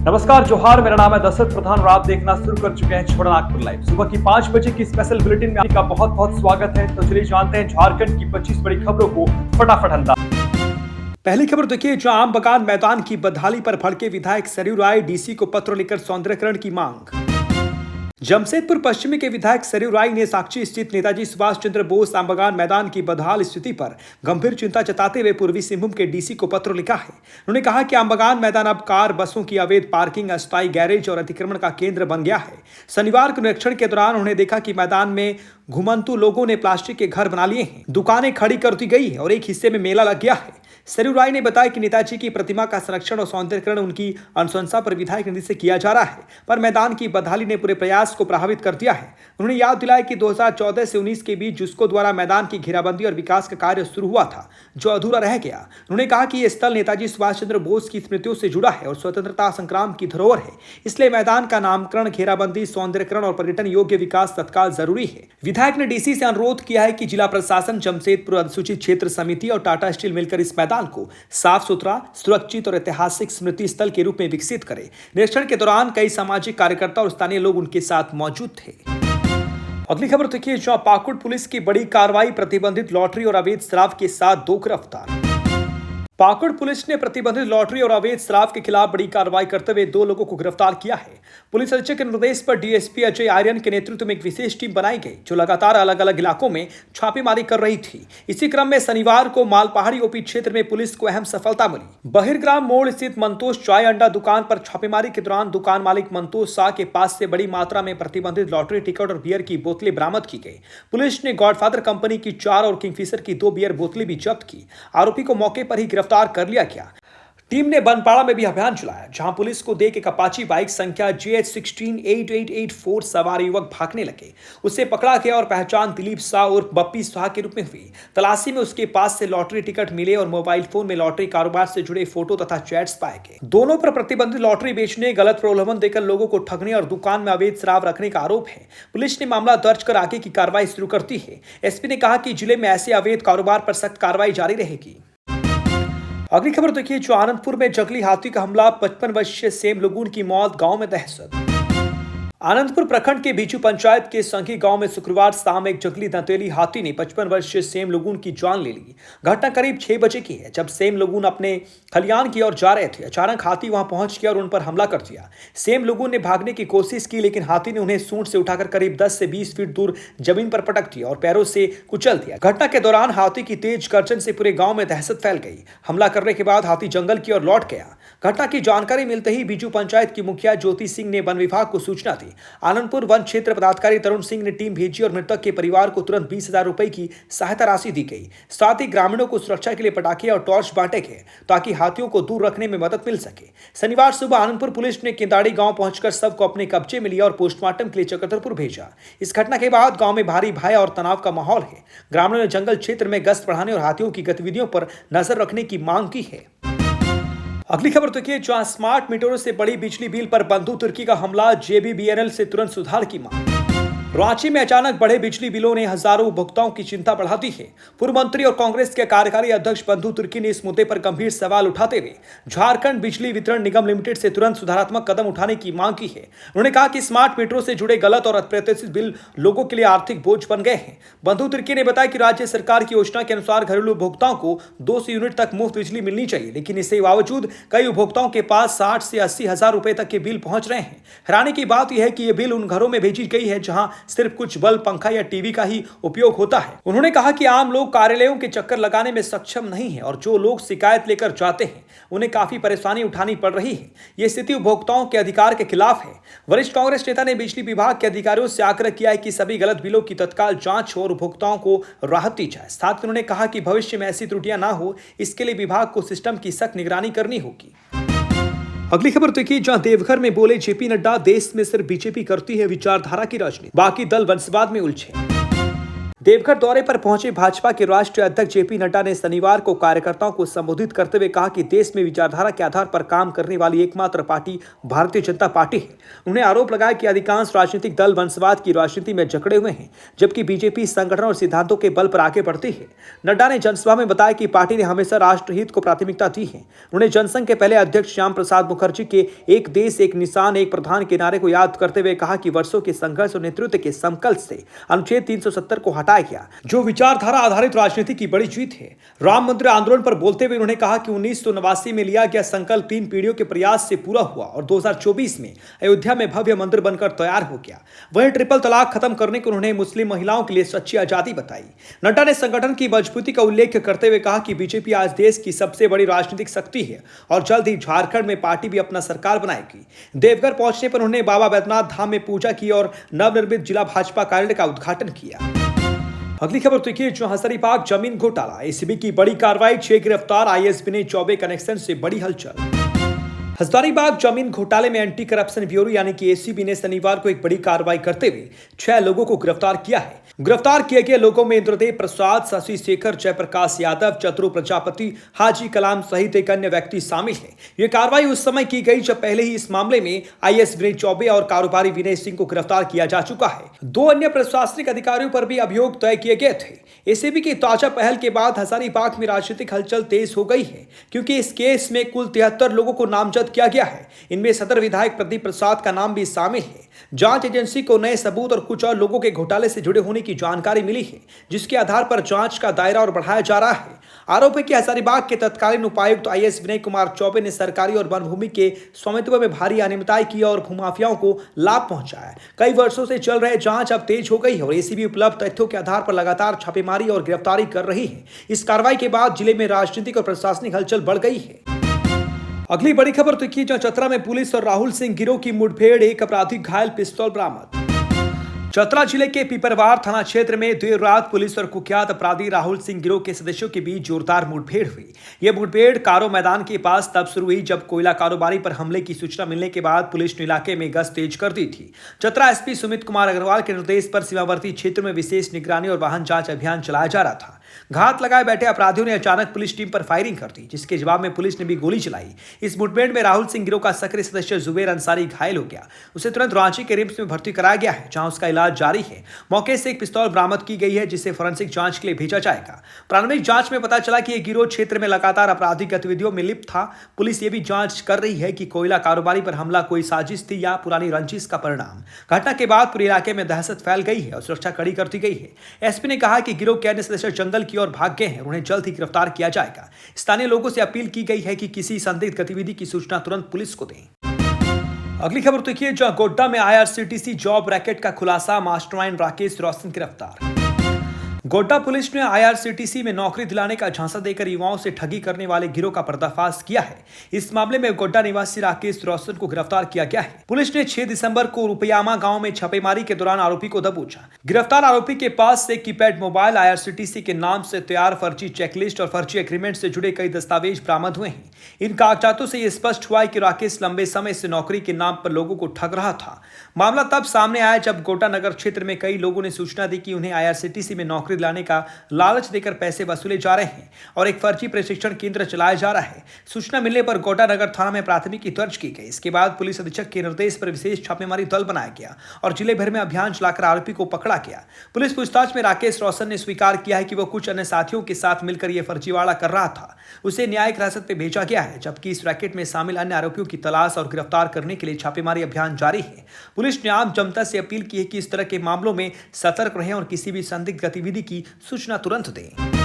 नमस्कार, जोहार। मेरा नाम है दशरथ प्रधान और आप देखना शुरू कर चुके हैं छोटा नागपुर लाइव। सुबह की 5 बजे की स्पेशल बुलेटिन में आपका बहुत बहुत स्वागत है। तो चलिए जानते हैं झारखंड की 25 बड़ी खबरों को फटाफट अंदाज। पहली खबर देखिए, जो आम बगान मैदान की बदहाली पर भड़के विधायक सरयू राय, डीसी को पत्र लिखकर सौंदर्यकरण की मांग। जमशेदपुर पश्चिमी के विधायक सरयू राय ने साक्षी स्थित नेताजी सुभाष चंद्र बोस आम बगान मैदान की बदहाल स्थिति पर गंभीर चिंता जताते हुए पूर्वी सिंहभूम के डीसी को पत्र लिखा है। उन्होंने कहा कि आम बगान मैदान अब कार बसों की अवैध पार्किंग, अस्थायी गैरेज और अतिक्रमण का केंद्र बन गया है। शनिवार को निरीक्षण के दौरान उन्होंने देखा कि मैदान में घुमंतु लोगों ने प्लास्टिक के घर बना लिए हैं, दुकानें खड़ी कर दी गई है और एक हिस्से में मेला लग गया है। सरयू राय ने बताया कि नेताजी की प्रतिमा का संरक्षण और सौंदर्यकरण उनकी अनुशंसा पर विधायक निधि से किया जा रहा है, पर मैदान की बदहाली ने पूरे प्रयास को प्रभावित कर दिया है। उन्होंने याद दिलाया कि 2014 से 19 के बीच जुस्को द्वारा मैदान की घेराबंदी और विकास का कार्य शुरू हुआ था, जो अधूरा रह गया। उन्होंने कहा कि यह स्थल नेताजी सुभाष चंद्र बोस की स्मृतियों से जुड़ा है और स्वतंत्रता संग्राम की धरोहर है, इसलिए मैदान का नामकरण, घेराबंदी, सौंदर्यकरण और पर्यटन योग्य विकास तत्काल जरूरी है। विधायक ने डीसी से अनुरोध किया है कि जिला प्रशासन, जमशेदपुर अनुसूचित क्षेत्र समिति और टाटा स्टील मिलकर इस मैदान को साफ सुथरा, सुरक्षित और ऐतिहासिक स्मृति स्थल के रूप में विकसित करे। निरीक्षण के दौरान कई सामाजिक कार्यकर्ता और स्थानीय लोग उनके साथ मौजूद थे। अगली खबर देखिए, जहां पाकुड़ पुलिस की बड़ी कार्रवाई, प्रतिबंधित लॉटरी और अवैध शराब के साथ 2 गिरफ्तार। पाकुड़ पुलिस ने प्रतिबंधित लॉटरी और अवैध शराब के खिलाफ बड़ी कार्रवाई करते हुए 2 लोगों को गिरफ्तार किया है। पुलिस अधीक्षक के निर्देश पर डीएसपी अजय आर्यन के नेतृत्व में एक विशेष टीम बनाई गई, जो लगातार अलग अलग इलाकों में छापेमारी कर रही थी। इसी क्रम में शनिवार को मालपहाड़ी ओपी क्षेत्र में पुलिस को अहम सफलता मिली। बहिर्ग्राम मोड़ स्थित मंतोष चाय अड्डा दुकान पर छापेमारी के दौरान दुकान मालिक मंतोष शाह के पास से बड़ी मात्रा में प्रतिबंधित लॉटरी टिकट और बियर की बोतलें बरामद की गई। पुलिस ने गॉडफादर कंपनी की 4 और किंगफिशर की 2 बियर बोतलें भी जब्त की। आरोपी को मौके पर ही गिरफ्तार कर लिया गया। टीम ने बनपाड़ा में भी अभियान चलाया, जहां पुलिस को देख एक अपाची बाइक संख्या JH168884 सवार युवक भागने लगे। उसे पकड़ा गया और पहचान दिलीप शाह उर्फ बप्पी शाह के रूप में हुई। तलाशी में उसके पास से लॉटरी टिकट मिले और मोबाइल फोन में लॉटरी कारोबार से जुड़े फोटो तथा चैट्स पाए गए। दोनों पर प्रतिबंधित लॉटरी बेचने, गलत प्रलोभन देकर लोगों को ठगने और दुकान में अवैध शराब रखने का आरोप है। पुलिस ने मामला दर्ज कर आगे की कार्रवाई शुरू कर दी है। एसपी ने कहा कि जिले में ऐसे अवैध कारोबार पर सख्त कार्रवाई जारी रहेगी। अगली खबर देखिए, जो आनंदपुर में जंगली हाथी का हमला, 55 वर्षीय सेम लुगुन की मौत, गांव में दहशत। आनंदपुर प्रखंड के बीचू पंचायत के संघी गांव में शुक्रवार शाम एक जंगली दंतेली हाथी ने 55 वर्षीय सेम लुगुन की जान ले ली। घटना करीब 6 बजे की है, जब सेम लुगुन अपने खलियान की ओर जा रहे थे। अचानक हाथी वहां पहुंच गया और उन पर हमला कर दिया। सेम लुगुन ने भागने की कोशिश की, लेकिन हाथी ने उन्हें सूंड से उठाकर करीब 10 से 20 फीट दूर जमीन पर पटक दिया और पैरों से कुचल दिया। घटना के दौरान हाथी की तेज गर्जन से पूरे गांव में दहशत फैल गई। हमला करने के बाद हाथी जंगल की ओर लौट गया। घटना की जानकारी मिलते ही बीजू पंचायत की मुखिया ज्योति सिंह ने वन विभाग को सूचना दी। आनंदपुर वन क्षेत्र पदाधिकारी तरुण सिंह ने टीम भेजी और मृतक के परिवार को तुरंत 20,000 रुपए की सहायता राशि दी गई। साथ ही ग्रामीणों को सुरक्षा के लिए पटाखे और टॉर्च बांटे गए, ताकि हाथियों को दूर रखने में मदद मिल सके। शनिवार सुबह आनंदपुर पुलिस ने केंदाड़ी गांव पहुंचकर शव को अपने कब्जे में लिया और पोस्टमार्टम के लिए चक्रधरपुर भेजा। इस घटना के बाद गांव में भारी भय और तनाव का माहौल है। ग्रामीणों ने जंगल क्षेत्र में गश्त बढ़ाने और हाथियों की गतिविधियों पर नजर रखने की मांग की है। अगली खबर देखिए, जहां स्मार्ट मीटरों से बड़ी बिजली बिल पर बंधु तुर्की का हमला, JBBNL से तुरंत सुधार की मांग। रांची में अचानक बढ़े बिजली बिलों ने हजारों उपभोक्ताओं की चिंता बढ़ा दी है। पूर्व मंत्री और कांग्रेस के कार्यकारी अध्यक्ष बंधु तुर्की ने इस मुद्दे पर गंभीर सवाल उठाते हुए झारखंड बिजली वितरण निगम लिमिटेड से तुरंत सुधारात्मक कदम उठाने की मांग की है। उन्होंने कहा कि स्मार्ट मीटरों से जुड़े गलत और अप्रत्याशित बिल लोगों के लिए आर्थिक बोझ बन गए हैं। बंधु तुर्की ने बताया कि राज्य सरकार की योजना के अनुसार घरेलू उपभोक्ताओं को 200 यूनिट तक मुफ्त बिजली मिलनी चाहिए, लेकिन इसके बावजूद कई उपभोक्ताओं के पास 60 से 80 हजार रुपए तक के बिल पहुंच रहे हैं। हैरानी की बात यह है कि यह बिल उन घरों में भेजी गई है जहां सिर्फ कुछ बल्ब, पंखा या टीवी का ही उपयोग होता है। उन्होंने कहा कि आम लोग कार्यालयों के चक्कर लगाने में सक्षम नहीं है और जो लोग शिकायत लेकर जाते हैं उन्हें काफी परेशानी उठानी पड़ रही है। यह स्थिति उपभोक्ताओं के अधिकार के खिलाफ है। वरिष्ठ कांग्रेस नेता ने बिजली विभाग के अधिकारियों से आग्रह किया है कि सभी गलत बिलों की तत्काल जांच हो और उपभोक्ताओं को राहत दी जाए। साथ ही उन्होंने कहा कि भविष्य में ऐसी त्रुटियां ना हो, इसके लिए विभाग को सिस्टम की सख्त निगरानी करनी होगी। अगली खबर देखिए, जहां देवघर में बोले जेपी नड्डा, देश में सिर्फ बीजेपी करती है विचारधारा की राजनीति, बाकी दल वंशवाद में उलझे। देवघर दौरे पर पहुंचे भाजपा के राष्ट्रीय अध्यक्ष जेपी नड्डा ने शनिवार को कार्यकर्ताओं को संबोधित करते हुए कहा कि देश में विचारधारा के आधार पर काम करने वाली एकमात्र पार्टी भारतीय जनता पार्टी है। उन्होंने आरोप लगाया कि अधिकांश राजनीतिक दल वंशवाद की राजनीति में जकड़े हुए हैं, जबकि बीजेपी संगठन और सिद्धांतों के बल पर आगे बढ़ती है। नड्डा ने जनसभा में बताया कि पार्टी ने हमेशा राष्ट्रहित को प्राथमिकता दी है। उन्होंने जनसंघ के पहले अध्यक्ष श्याम प्रसाद मुखर्जी के एक देश एक निशान एक प्रधान के नारे को याद करते हुए कहा कि वर्षों के संघर्ष और नेतृत्व के संकल्प से अनुच्छेद 370 को हटाया गया, जो विचारधारा आधारित राजनीति की बड़ी जीत है। राम मंदिर आंदोलन पर बोलते हुए उन्होंने कहा कि 1989 में लिया गया संकल्प 3 पीढ़ियों के प्रयास से पूरा हुआ और 2024 में अयोध्या में भव्य मंदिर बनकर तैयार हो गया। वहीं ट्रिपल तलाक खत्म करने को उन्होंने मुस्लिम महिलाओं के लिए सच्ची आजादी बताई। नड्डा ने संगठन की मजबूती का उल्लेख करते हुए कहा कि बीजेपी आज देश की सबसे बड़ी राजनीतिक शक्ति है और जल्द ही झारखंड में पार्टी भी अपना सरकार बनाएगी। देवघर पहुंचने पर उन्होंने बाबा बैद्यनाथ धाम में पूजा की और नवनिर्मित जिला भाजपा कार्यालय का उद्घाटन किया। अगली खबर देखिए, जो हजारीबाग जमीन घोटाला, एसीबी की बड़ी कार्रवाई, 6 गिरफ्तार, आईएएस विनय चौबे कनेक्शन से बड़ी हलचल। हजारीबाग जमीन घोटाले में एंटी करप्शन ब्यूरो यानी कि एसीबी ने शनिवार को एक बड़ी कार्रवाई करते हुए 6 लोगों को गिरफ्तार किया है। गिरफ्तार किए गए लोगों में इंद्रदेव प्रसाद, शशि शेखर, जयप्रकाश यादव, चतुर प्रजापति, हाजी कलाम सहित एक अन्य व्यक्ति शामिल है। यह कार्रवाई उस समय की गई जब पहले ही इस मामले में आईएएस विनय चौबे और कारोबारी विनय सिंह को गिरफ्तार किया जा चुका है। 2 अन्य प्रशासनिक अधिकारियों पर भी अभियोग तय किए गए थे। एसीबी की ताजा पहल के बाद हजारीबाग में राजनीतिक हलचल तेज हो गई है, क्योंकि इस केस में कुल 73 लोगों को नामजद किया गया है। इनमें सदर विधायक प्रदीप प्रसाद का नाम भी शामिल है। जांच एजेंसी को नए सबूत और कुछ और लोगों के घोटाले से जुड़े होने की जानकारी मिली है, जिसके आधार पर जांच का दायरा और बढ़ाया जा रहा है। आरोप है कि हजारीबाग के तत्कालीन उपायुक्त आईएएस विनय कुमार चौबे ने सरकारी और वन भूमि के स्वामित्व में भारी अनियमितताएं की और भूमाफियाओं को लाभ पहुंचाया। कई वर्षों से चल रहे जांच अब तेज हो गई है और एसीबी उपलब्ध तथ्यों के आधार पर लगातार छापेमारी और गिरफ्तारी कर रही है। इस कार्रवाई के बाद जिले में राजनीतिक और प्रशासनिक हलचल बढ़ गई है। अगली बड़ी खबर देखिए, जहां चतरा में पुलिस और राहुल सिंह गिरोह की मुठभेड़, एक अपराधी घायल, पिस्तौल बरामद। चतरा जिले के पीपरवार थाना क्षेत्र में देर रात पुलिस और कुख्यात अपराधी राहुल सिंह गिरोह के सदस्यों के बीच जोरदार मुठभेड़ हुई। यह मुठभेड़ कारो मैदान के पास तब शुरू हुई जब कोयला कारोबारी पर हमले की सूचना मिलने के बाद पुलिस ने इलाके में गश्त तेज कर दी थी। चतरा एसपी सुमित कुमार अग्रवाल के निर्देश पर सीमावर्ती क्षेत्र में विशेष निगरानी और वाहन जांच अभियान चलाया जा रहा था। घात लगाए बैठे अपराधियों ने अचानक पुलिस टीम पर फायरिंग कर दी, जिसके जवाब में पुलिस ने भी गोली चलाई। इस मुठभेड़ में राहुल सिंह गिरोह का सक्रिय सदस्य जुबेर अंसारी घायल हो गया। उसे तुरंत रांची के रिम्स में भर्ती कराया गया है, जहां उसका इलाज जारी है। मौके से एक पिस्तौल बरामद की गई है, जिसे फोरेंसिक जांच के लिए भेजा जाएगा। प्रारंभिक जांच में पता चला कि यह गिरोह क्षेत्र में लगातार आपराधिक गतिविधियों में लिप्त था। पुलिस ये भी जांच कर रही है कि कोयला कारोबारी पर हमला कोई साजिश थी या पुरानी रंजिश का परिणाम। घटना के बाद पूरे इलाके में दहशत फैल गई है और सुरक्षा कड़ी कर दी गई है। एसपी ने कहा कि गिरोह के अन्य सदस्य जंगल की ओर भाग गए हैं, उन्हें जल्द ही गिरफ्तार किया जाएगा। स्थानीय लोगों से अपील की गई है कि किसी संदिग्ध गतिविधि की सूचना तुरंत पुलिस को दें। अगली खबर देखिए, जहां गोड्डा में आईआरसीटीसी जॉब रैकेट का खुलासा, मास्टरमाइंड राकेश रोशन गिरफ्तार। गोड्डा पुलिस ने आईआरसीटीसी में नौकरी दिलाने का झांसा देकर युवाओं से ठगी करने वाले गिरोह का पर्दाफाश किया है। इस मामले में गोड्डा निवासी राकेश रोशन को गिरफ्तार किया गया है। पुलिस ने 6 दिसंबर को रुपयामा गांव में छापेमारी के दौरान आरोपी को दबोचा। गिरफ्तार आरोपी के पास से कीपैड मोबाइल, आईआरसीटीसी के नाम से तैयार फर्जी चेकलिस्ट और फर्जी एग्रीमेंट से जुड़े कई दस्तावेज बरामद हुए हैं। इन कागजातों से यह स्पष्ट हुआ है कि राकेश लंबे समय से नौकरी के नाम पर लोगों को ठग रहा था। मामला तब सामने आया जब गोड्डा नगर क्षेत्र में कई लोगों ने सूचना दी कि उन्हें आईआरसीटीसी में नौकरी दिलाने का लालच देकर पैसे वसूले जा रहे हैं और एक फर्जी प्रशिक्षण केंद्र चलाया जा रहा है। सूचना मिलने पर गोड्डा नगर थाना में प्राथमिकी दर्ज की गई। इसके बाद पुलिस अधीक्षक के निर्देश पर विशेष छापेमारी दल बनाया गया और जिले भर में अभियान चलाकर आरोपी को पकड़ा गया। पुलिस पूछताछ में राकेश रोशन ने स्वीकार किया है कि वो कुछ अन्य साथियों के साथ मिलकर यह फर्जीवाड़ा कर रहा था। उसे न्यायिक हिरासत में भेजा गया है, जबकि इस रैकेट में शामिल अन्य आरोपियों की तलाश और गिरफ्तार करने के लिए छापेमारी अभियान जारी है। पुलिस ने आम जनता से अपील की है कि इस तरह के मामलों में सतर्क रहें और किसी भी संदिग्ध गतिविधि की सूचना तुरंत दें।